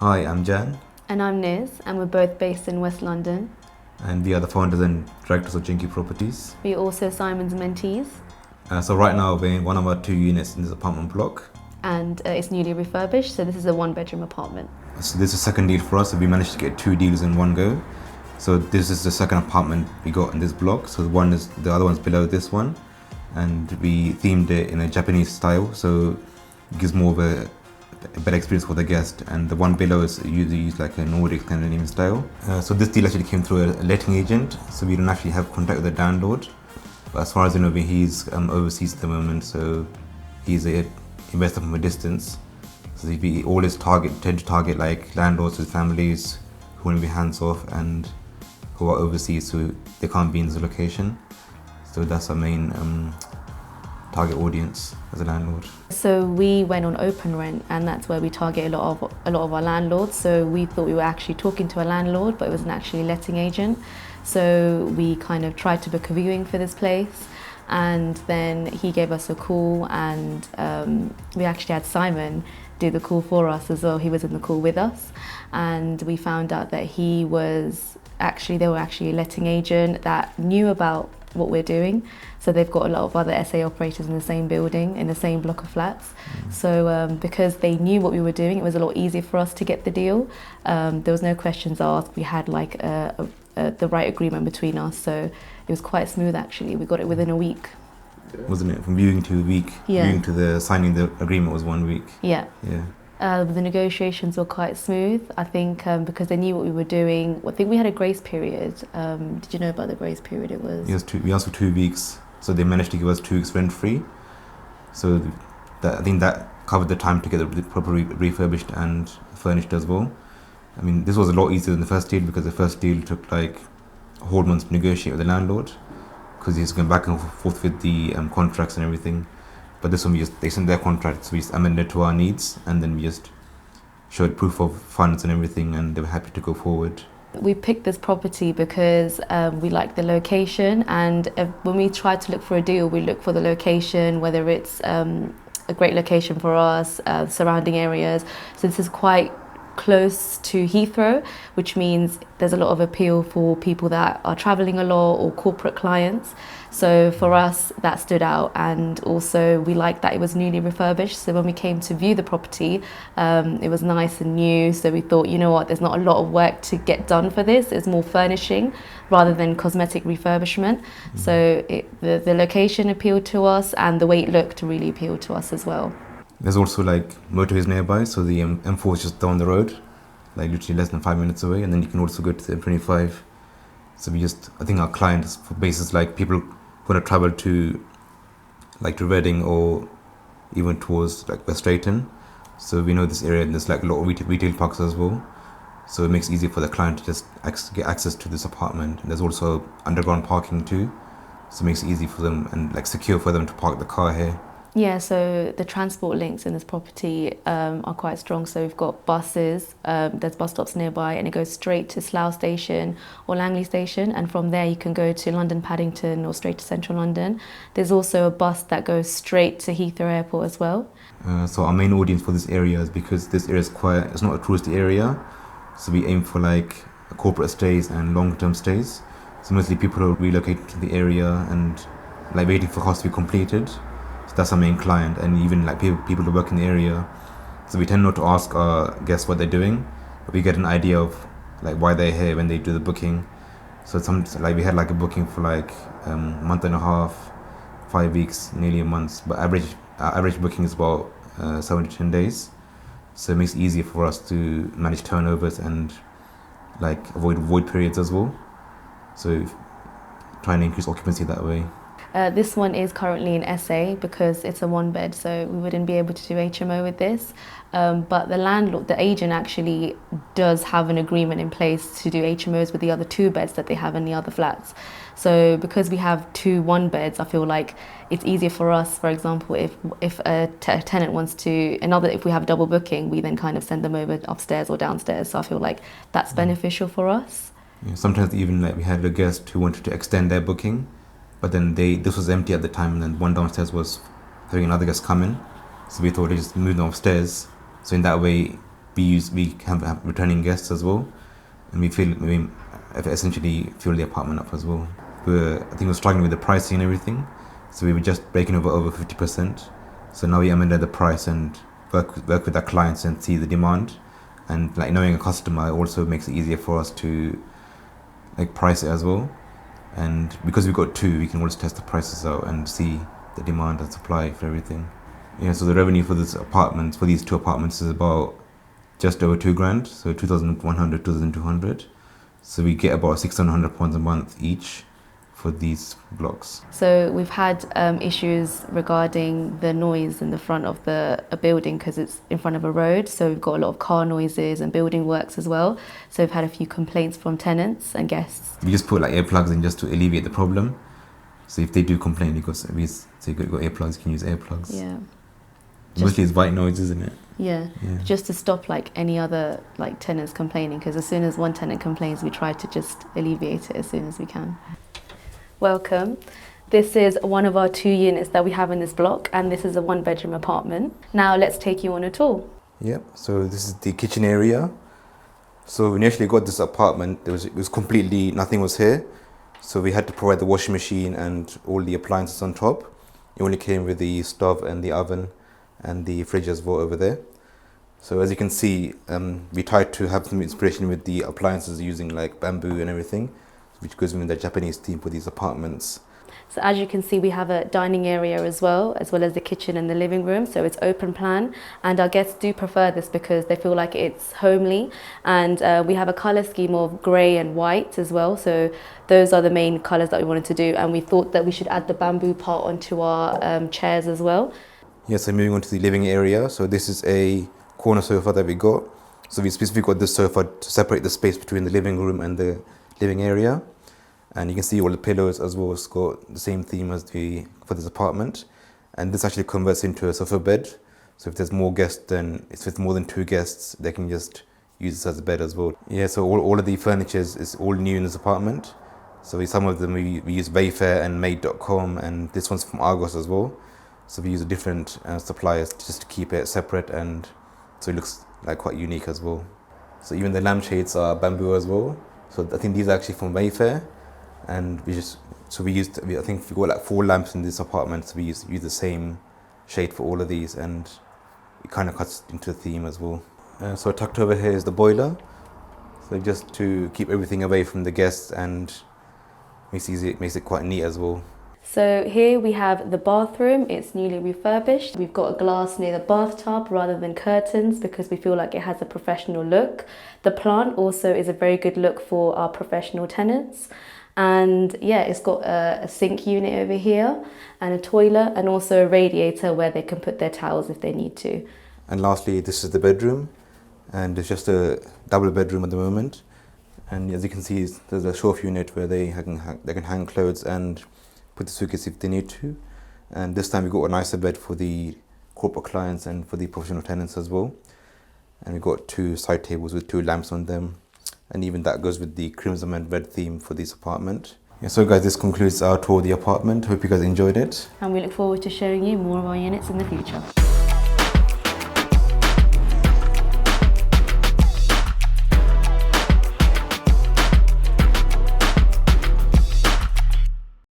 Hi, I'm Jan, And I'm Niz, and we're both based in West London. and we are the founders and directors of Jinky Properties. We're also Simon's mentees, So right now we're in one of our 2 units in this apartment block. and it's newly refurbished, so this is a one-bedroom apartment. So this is a second deal for us. So we managed to get 2 deals in one go. So this is the second apartment we got in this block. So the other one's below this one, and we themed it in a Japanese style. So it gives more of a better experience for the guest. And the one below is usually used like a Nordic Scandinavian style. So this deal actually came through a letting agent. So we don't actually have contact with the landlord. But as far as I know, he's overseas at the moment. So he's a investor from a distance. So we always tend to target like landlords with families who want to be hands off and who are overseas, so they can't be in this location. So that's our main target audience as a landlord. So we went on open rent, and that's where we target a lot of our landlords. So we thought we were actually talking to a landlord, but it was an actually letting agent. So we kind of tried to book a viewing for this place, and then he gave us a call, and we actually had Simon do the call for us as well. He was in the call with us, and we found out that they were actually a letting agent that knew about what we're doing. So they've got a lot of other SA operators in the same building, in the same block of flats. So because they knew what we were doing, it was a lot easier for us to get the deal. There was no questions asked. We had like the right agreement between us, so it was quite smooth actually. We got it within a week. Wasn't it? From viewing to a week, viewing to the signing the agreement was 1 week. Yeah. Yeah. The negotiations were quite smooth, I think, because they knew what we were doing. I think we had a grace period. Did you know about the grace period? It was... Yes, we asked for 2 weeks, so they managed to give us 2 weeks rent free. So I think that covered the time to get it properly refurbished and furnished as well. I mean, this was a lot easier than the first deal, because the first deal took like a whole month to negotiate with the landlord, because he's going back and forth with the contracts and everything. But this one, they sent their contract, so we just amended to our needs, and then we just showed proof of funds and everything, and they were happy to go forward. We picked this property because we like the location, and when we try to look for a deal, we look for the location, whether it's a great location for us, surrounding areas. So this is quite close to Heathrow, which means there's a lot of appeal for people that are traveling a lot or corporate clients. So for us, that stood out, and also we liked that it was newly refurbished. So when we came to view the property, it was nice and new. So we thought, you know what, there's not a lot of work to get done for this. It's more furnishing rather than cosmetic refurbishment. So the location appealed to us, and the way it looked really appealed to us as well. There's also like motorways nearby, so the M4 is just down the road, like literally less than 5 minutes away, and then you can also go to the M25. So I think our clients, for bases like people who want to travel to Reading or even towards like West Drayton. So we know this area, and there's like a lot of retail parks as well. So it makes it easier for the client to just get access to this apartment. And there's also underground parking too, so it makes it easy for them and like secure for them to park the car here. Yeah, so the transport links in this property are quite strong. So we've got buses, there's bus stops nearby, and it goes straight to Slough Station or Langley Station, and from there you can go to London Paddington or straight to Central London. There's also a bus that goes straight to Heathrow Airport as well. So our main audience for this area is because this area it's not a touristy area, so we aim for like corporate stays and long-term stays. So mostly people who relocate to the area and like waiting for house to be completed. That's our main client, and even like people who work in the area. So we tend not to ask our guests what they're doing, but we get an idea of like why they're here when they do the booking. So we had like a booking for like month and a half, 5 weeks, nearly a month. But average booking is about 7 to 10 days. So it makes it easier for us to manage turnovers and like avoid void periods as well. So trying to increase occupancy that way. This one is currently in SA because it's a one bed, so we wouldn't be able to do HMO with this. But the landlord, the agent actually does have an agreement in place to do HMOs with the other 2 beds that they have in the other flats. So because we have 2 one beds, I feel like it's easier for us. For example, if a tenant wants to, if we have double booking, we then kind of send them over upstairs or downstairs. So I feel like that's beneficial for us. Yeah, sometimes even like we had a guest who wanted to extend their booking, but then this was empty at the time, and then one downstairs was having another guest come in. So we thought they just moved them upstairs. So in that way, we have returning guests as well, and we essentially fill the apartment up as well. I think we're struggling with the pricing and everything, so we were just breaking over 50%. So now we amended the price and work with our clients and see the demand, and like knowing a customer also makes it easier for us to like price it as well. And because we've got two, we can always test the prices out and see the demand and supply for everything. Yeah, so the revenue for these two apartments is about just over £2,000, so 2,100, 2,200. So we get about £600 a month each for these blocks. So we've had issues regarding the noise in the front of a building because it's in front of a road. So we've got a lot of car noises and building works as well. So we've had a few complaints from tenants and guests. We just put like earplugs in just to alleviate the problem. So if they do complain, you've got earplugs, you can use earplugs. Yeah. Mostly it's white noise, isn't it? Yeah, just to stop like any other like tenants complaining, because as soon as one tenant complains, we try to just alleviate it as soon as we can. Welcome. This is one of our 2 units that we have in this block, and this is a 1-bedroom apartment. Now let's take you on a tour. Yep, so this is the kitchen area. So we initially got this apartment, it was completely, nothing was here. So we had to provide the washing machine and all the appliances on top. It only came with the stove and the oven and the fridge as well over there. So as you can see, we tried to have some inspiration with the appliances using like bamboo and everything, which goes with the Japanese theme for these apartments. So as you can see, we have a dining area as well as the kitchen and the living room. So it's open plan, and our guests do prefer this because they feel like it's homely. And we have a colour scheme of grey and white as well. So those are the main colours that we wanted to do. And we thought that we should add the bamboo part onto our chairs as well. Yeah, so moving on to the living area. So this is a corner sofa that we got. So we specifically got this sofa to separate the space between the living room and the living area. And you can see all the pillows as well. It's got the same theme as for this apartment. And this actually converts into a sofa bed. So if there's more guests, then if it's more than 2 guests, they can just use this as a bed as well. Yeah, so all of the furniture is all new in this apartment. So some of them we use Wayfair and Made.com, and this one's from Argos as well. So we use different suppliers just to keep it separate, and so it looks like quite unique as well. So even the lampshades are bamboo as well. So I think these are actually from Wayfair, and I think we got like 4 lamps in this apartment, so we use the same shade for all of these, and it kind of cuts into the theme as well. So tucked over here is the boiler, so just to keep everything away from the guests, and makes it quite neat as well. So here we have the bathroom. It's newly refurbished. We've got a glass near the bathtub rather than curtains because we feel like it has a professional look. The plant also is a very good look for our professional tenants. And yeah, it's got a sink unit over here and a toilet, and also a radiator where they can put their towels if they need to. And lastly, this is the bedroom, and it's just a double bedroom at the moment. And as you can see, there's a shelf unit where they can hang clothes and put the suitcase if they need to. And this time we got a nicer bed for the corporate clients and for the professional tenants as well. And we got 2 side tables with 2 lamps on them. And even that goes with the crimson and red theme for this apartment. Yeah, so guys, this concludes our tour of the apartment. Hope you guys enjoyed it. And we look forward to showing you more of our units in the future.